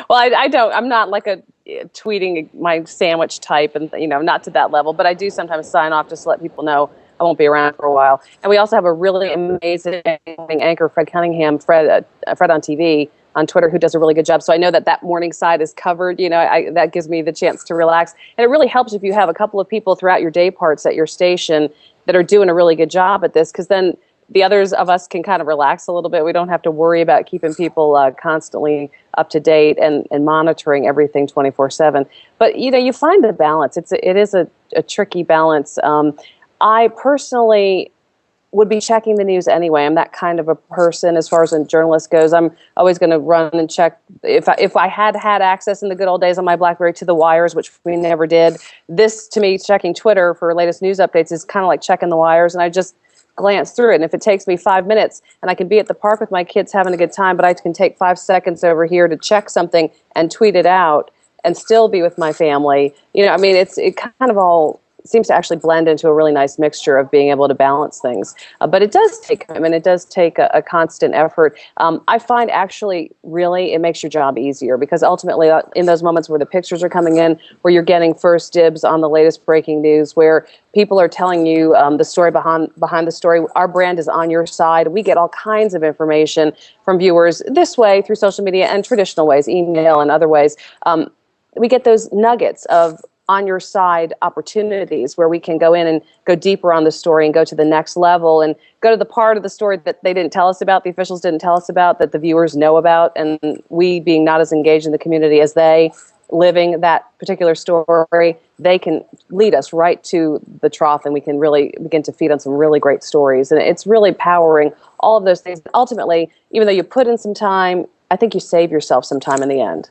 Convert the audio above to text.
Well, I don't. I'm not like a tweeting my sandwich type, and not to that level. But I do sometimes sign off just to let people know I won't be around for a while. And we also have a really amazing anchor, Fred Cunningham, Fred on TV on Twitter, who does a really good job. So I know that that morning side is covered. That gives me the chance to relax, and it really helps if you have a couple of people throughout your day parts at your station that are doing a really good job at this, because then the others of us can kind of relax a little bit. We don't have to worry about keeping people constantly up to date and monitoring everything 24/7. But you find the balance. It is a tricky balance. I personally would be checking the news anyway. I'm that kind of a person as far as a journalist goes. I'm always going to run and check. If I had access in the good old days on my BlackBerry to the wires, which we never did, this to me, checking Twitter for latest news updates is kind of like checking the wires, and I just glance through it. And if it takes me 5 minutes and I can be at the park with my kids having a good time, but I can take 5 seconds over here to check something and tweet it out and still be with my family. It kind of all seems to actually blend into a really nice mixture of being able to balance things. But it does take commitment. It does take a constant effort. I find actually really it makes your job easier, because ultimately in those moments where the pictures are coming in, where you're getting first dibs on the latest breaking news, where people are telling you the story behind the story, our brand is on your side. We get all kinds of information from viewers this way through social media and traditional ways, email and other ways. We get those nuggets of on your side opportunities where we can go in and go deeper on the story and go to the next level and go to the part of the story that they didn't tell us about, the officials didn't tell us about, that the viewers know about, and we, being not as engaged in the community as they, living that particular story, they can lead us right to the trough, and we can really begin to feed on some really great stories. And it's really powering all of those things. Ultimately, even though you put in some time, I think you save yourself some time in the end.